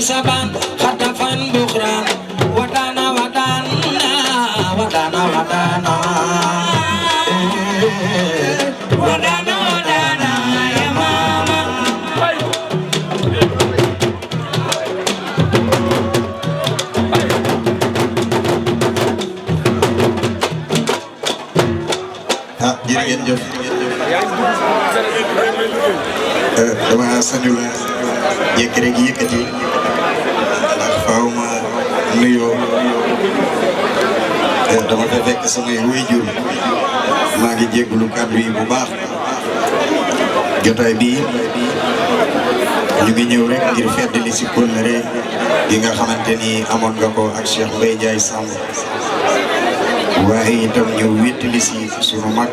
saban khatafan bukhran wadana wadana wadana wadana wadana wadana ya mama jërëjëf dama sañu la yëkk rek yëkkati ndax faaw ma nuyoo dama fa fekk samay waajur maa ngi jégalu kàddu yi bu baax jotaay bii ñu ngi ñëw rek ngir feddali si kóllëre gi nga xamante ni amoon nga ko ak Cheikh Mbaye Ndiaye Samb waaye itam ñëw wéttali si sunu mag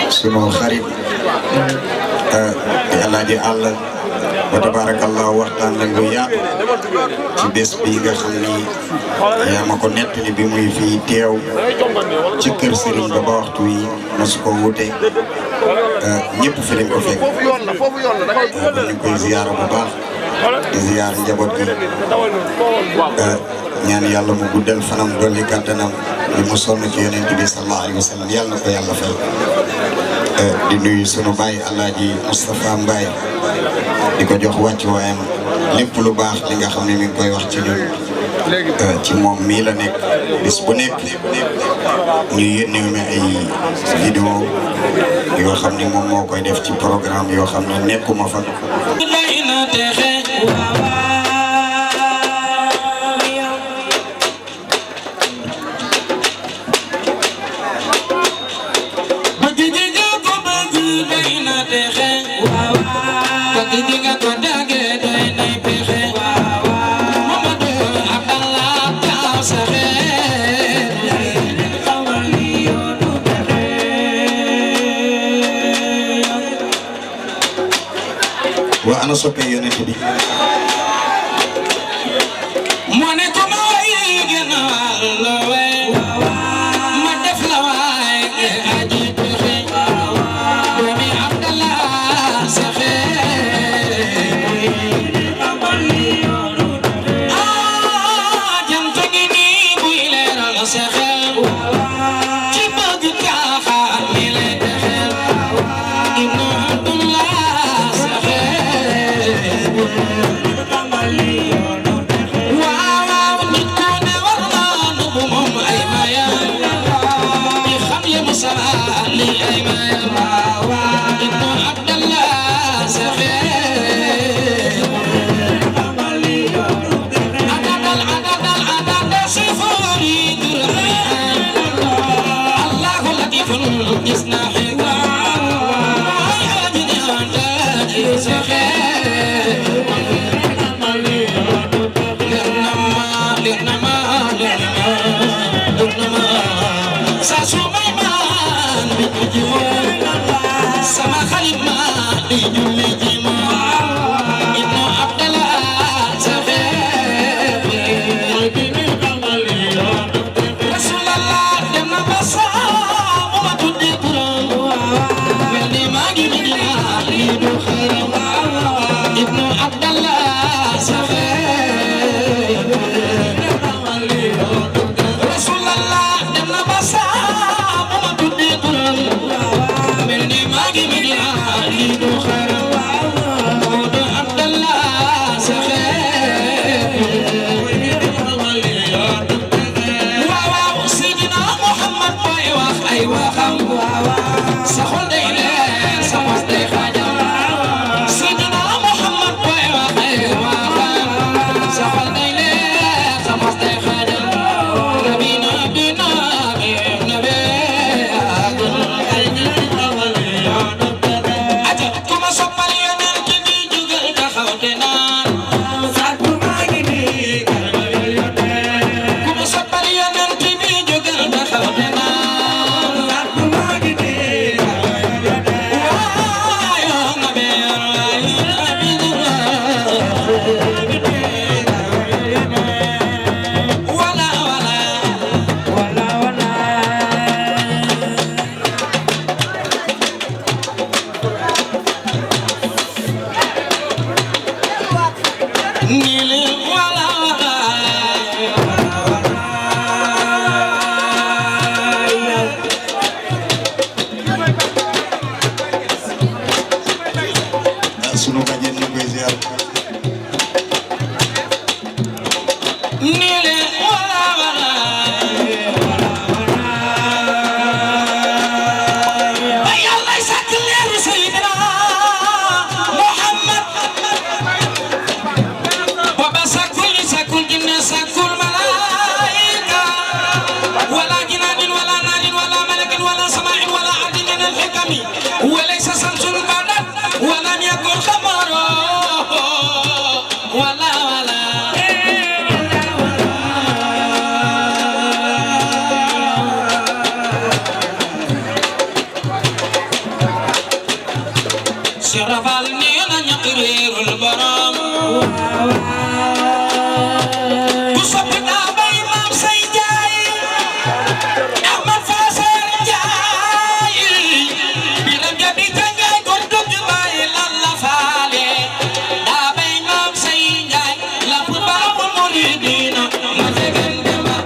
sunu xarit di Alaaji Àll wa tabarakallahu waxtaan lañ ko yaatu ci bés bi nga xam ni yaa ma ko nettali bi muy fii teew ci kër Serigne ba waxtu yi mosu ko wute ñëpp fi lañ ko fekk ñu koy ziyaara bu baax di ziyaar njaboot gi ñaan yàlla mu guddal fanam dolli kàttanam li mu sonn ci yonent bi sallallahu alayhi wa sallam yàlla na ko yàlla fay di nuyu sunu baay Alaaji Moustapha Mbaye di ko jox wàcc waayam lépp lu baax li nga xam ne mi ngi koy wax ci ñun ci moom mii la nekk bis bu nekk ñu yónnee ma ay vidéo yoo xam ne moom moo koy def ci programme yoo xam ne nekkuma fa wa ana soppe yonent bi mo ne ko ma way gën a la way ma def la way aji pexe doomi Abdallah saxe jant gi nii buy leeral saxe ci bëgg caaxaan mi lay texel Ibnu Abdallah saxe waaw nit ku ne war naa nu bu moom ay mayam di xam ye musala li ay mayam Ibnu Abdallah saxe adadal sifori durani Allahu latifun gis na xewa ay ajini andaki saxe sama xarit ma di julli ji ma Ibnu Abdallah saxe Rasulallah dem na ba saa ma tuddi turam mel ni maa ngi Medina lii du xaram Ibnu Abdallah saxe Rasulallah dem na ba saa ma tuddi turam mel ni maa ngi Medina lii du xaram nile wala sunu bàjjen ñu koy ziar nile wala ay Allah sakk leeru Seydina Muhammad baba sakul jinne sakul malaika wala jinadin wala narin wala malakin wala sama'in wala adin min al-hikami walaysa samsun badat wala yakun khamaro wala Sirafal nina nyakirul baram Kusapita ba Imam Say Njaay Ahmad Fasel Njaay Biram jabi tangay gondok jubay lalla faale Da ba Imam Say Njaay la babul muridina ma tegen dema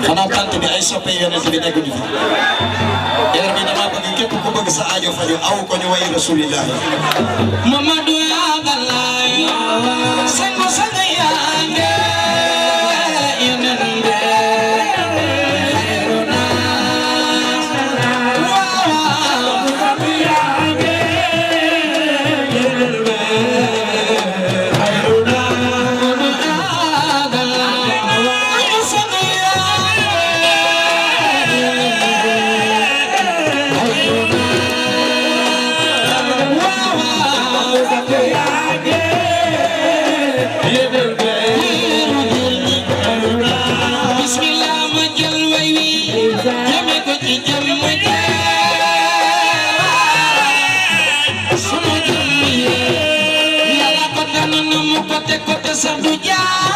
xanaa tant bi ay soppe yonent bi nekk ñu fi yar bi dama bëgg képp ku bëgg sa aajo faju aw ko ñu way rasulillah Mamadou Abdallah sango sango yange yenende khairuna wa yange yenende khairuna Kote kote sabdu jaa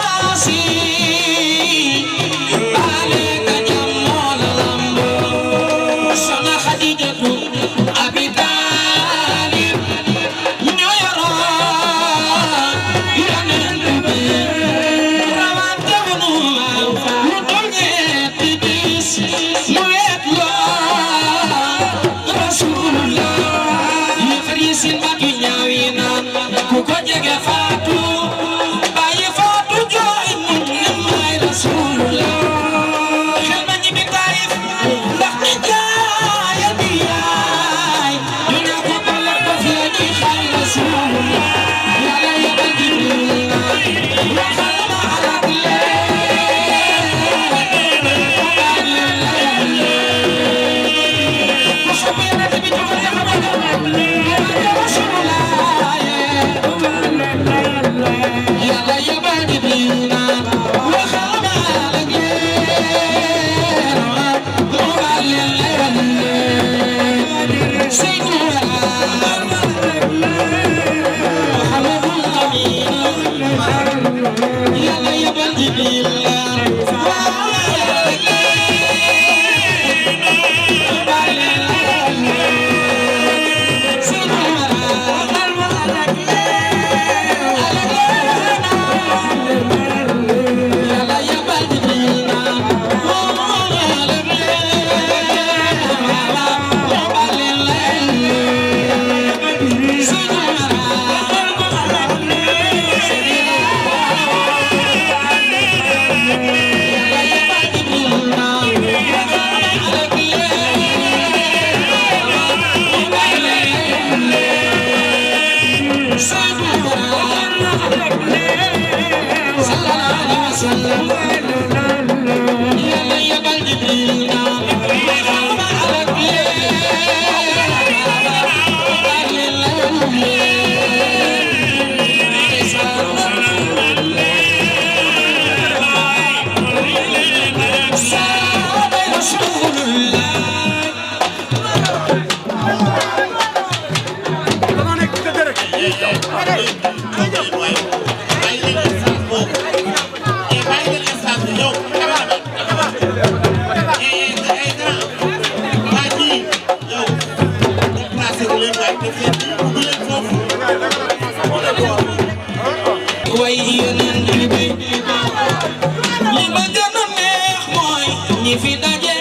li ma gën a neex mooy ñi fi daje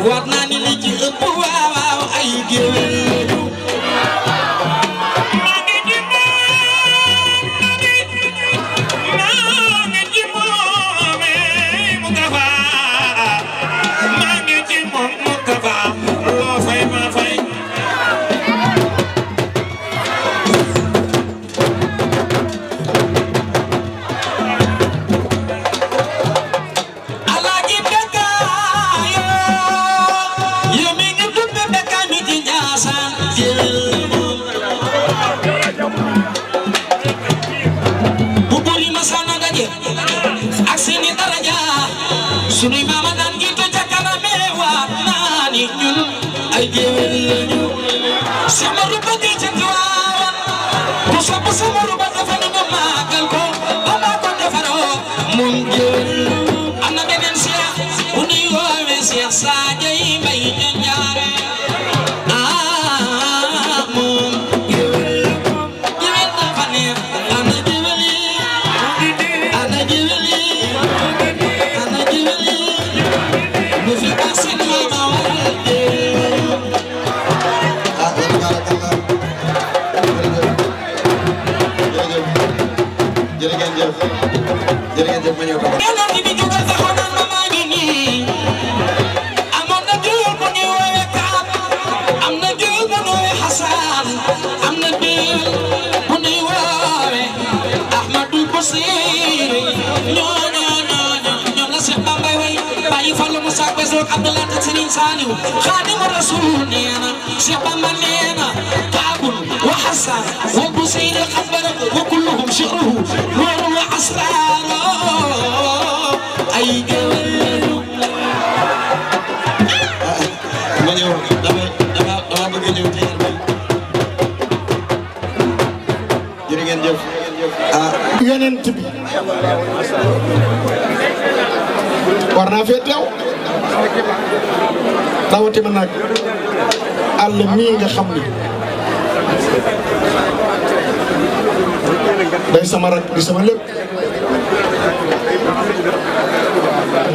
war naa ni li ci ëpp waaw ay géwél sunuy maama naan jiitu ca kaname waat naa ni ñun ay géwél lañu sama ruba gi ca Tiwaawan ku sopp sama ruba dafa nu ñu màggal ko ba maa ko defaroo moom géwél am na beneen seex bu nuy woowe Seex Sadio yi mbay ñu ñaare moom géwél géwél dafa neex ana géwél yi ana géwél yi jërëjëf ma ñëw taxaw. yàlla bi jugal taxaw naan ma maa ngi nii amoon na jiw bu ñuy woowee Kaab am na jiw bu ñuy woowee Hassan am na jiw bu ñuy woowee Ahmadou Boussir ñoo la Cheikh Bamba way bàyyi Fallou Moussa Bezo Abdoulaye ak Serigne Saliou Khadimu Rasul nee na Cheikh Bamba nee na Kaabul wa Hassan wa Boussir xabara wa kulluhum shi'ruhu nuuru wa asraar ay géwél ma ñëw dama bëgg a ñëw ci yéen jërë ngeen jëf yonent bi war naa fee teew rawatina nag àll mii nga xam ni day sama rak di sama lépp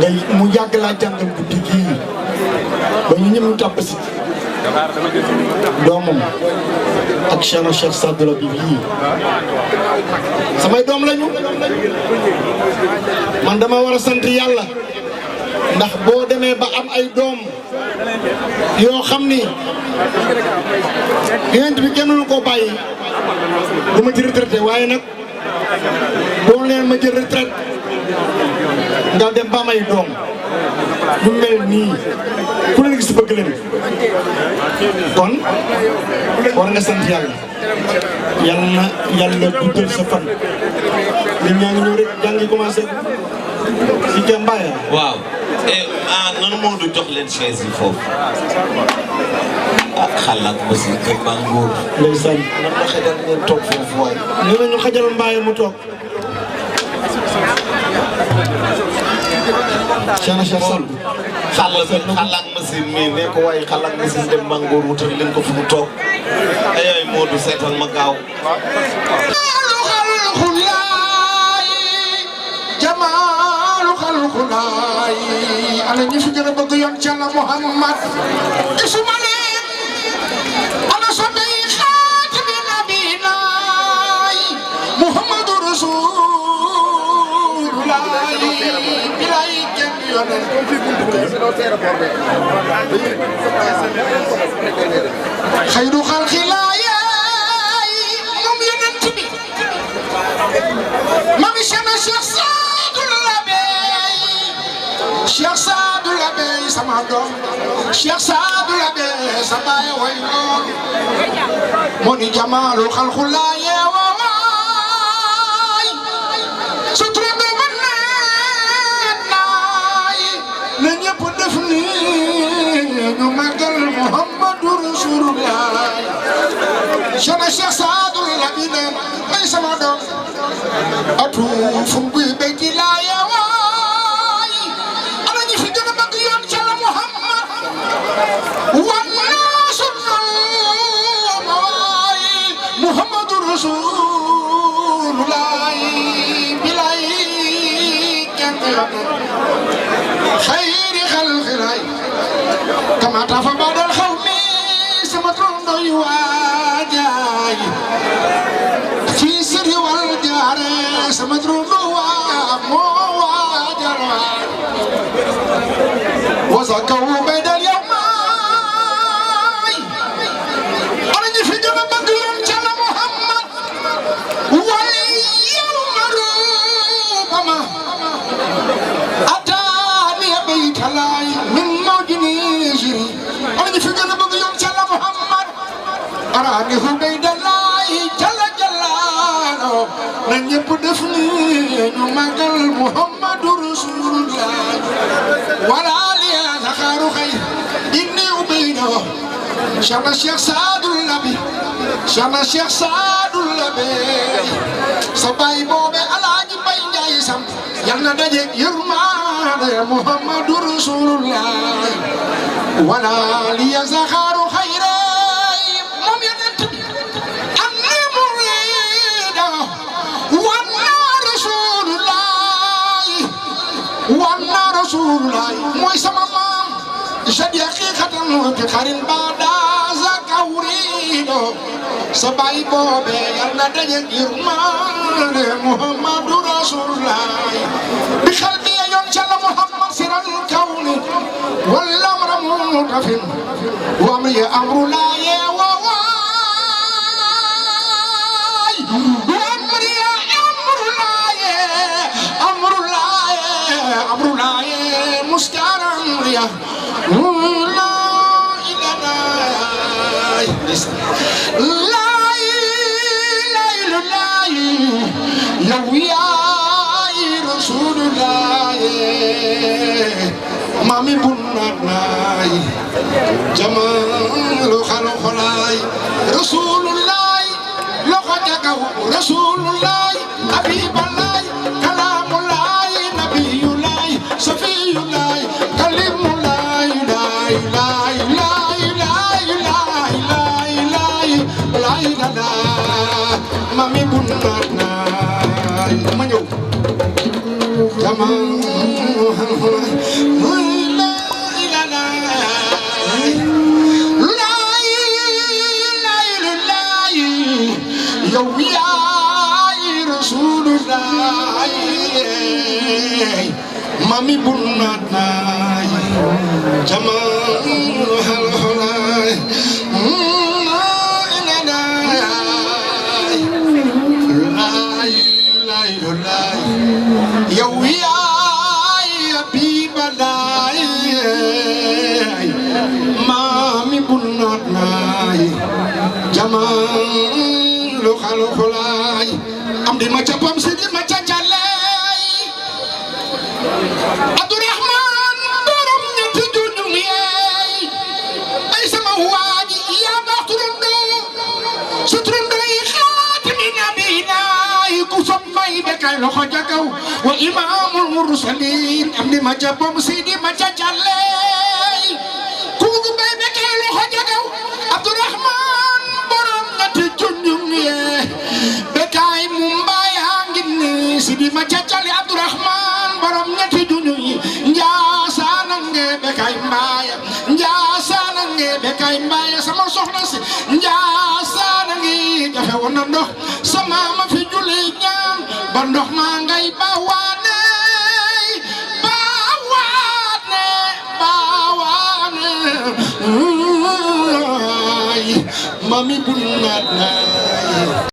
ngay mu yàgg laa jàngal guddi gii ba ñu ñëm ñu tàpp si doomam ak Cheikh Sadou Labi bii samay doom lañu man dama war a sant yàlla ndax boo demee ba am ay doom yoo xam ni yonent bi kenn mënu koo bàyyi du ma ci retraité waaye nag boo leen ma jël retraite nga dem ba may doom ñu mel nii ku leen gis bëgg leen kon war nga sant yàlla yàlla na yàlla guddal sa fan nit ñaa ngi ñëw rek jàngi commencé si Kembaaya waaw noonu moo du jox leen chaise yi foofu xalaat ba si kër Bangour ndeysaan nan ma xajal ngeen toog foofu waay nee nañu xajal Mbaye mu toog Cheikh xalaat machine mi ne ko waaye xalaat machine dem Bangour wutal leen ko fu mu toog ayooy moo du seetal ma gaaw jamaalu xalqulaay ana ñi fi gën a bëgg yoon ci Yàlla Muhammad gisuma leen ana soppey xaatimi nabinaay Muhammadu Rasulullaay bilaay kenn yonent xayru xalqilaay moom yonent bi mami sama Cheikh Sadou Labi sama doom Cheikh Sadou Labi sama way noon moo di jamaalul xalqulaay waay su turando ma neet naay na ñëpp def ni ñu màggal Muhammadu Rasulullah Cheikh Sadou Labi ne ay sama doom atu fu muy béyti laay waay ana ñi fi gën a bëgg yoon ci Yàlla Muhammad والناس النوم واي محمد رسول الله بلاي خير خلق الله كما طاف بعد الخوف سمترون يواجاي في سر والجار سمترون مواجر وزكوا بين اليوم أنا في جنب بقيون جل محمد واليوم ربما أتاني بيت الله من موجني أنا في جنب بقيون جل محمد أراني هو بيت الله جل جلاله من يبدفني نمجل محمد رسول الله ولا لي ذخر خير إني أبينه شام الشيخ سعد النبي شام الشيخ سعد النبي سباي بوبي على جبين جايسم يلنا دجك يرمان محمد رسول الله ولا لي ذخر خير مم ينتبه أني مريده وانا رسول الله وانا رسول الله موي سما مام جدي حقيقة في خارين بعد زكاوريدو سباي بوبي يلا دجك يرمان محمد رسول الله بخلبي ينشل محمد سر الكون والامر متفن وامري امر لا يواي وامري امر لا مستعار امريا لا يا رسول الله مامي بناي جمال خلق الله رسول الله لقد رسول الله حبيب الله كلام الله نبي الله صفي الله كلم الله لا اله الا لا مامي بناي ما ñew jaman yow yaay Rasulullah mami bunnaay jaman halay yow yaay Habibalaay mami bunnaay jaman lu xalxulaay am di ma ca pam si di ma ca jalay Abdourahman borom ñetti junni yeey ay sama waaji yaa baax turando su turando yi xaatimi nabinaay ku fam may bekay loxo ja kaw wa imaamul mursalin am di ma ca pam si di ma ca jalay ku gu bay bekay loxo ja kaw Abdourahman borom ñetti junni yeey bekay mu mbaya ngini si di ma ca jali Abdourahman borom ñetti junni njaasanange bekay mbaya njaasanange bekay mbaya sama soxna si njaasanange jafe woon na ndox sama ma fi julli ñaan ba ndox ma ngay bawaane mami bunnaat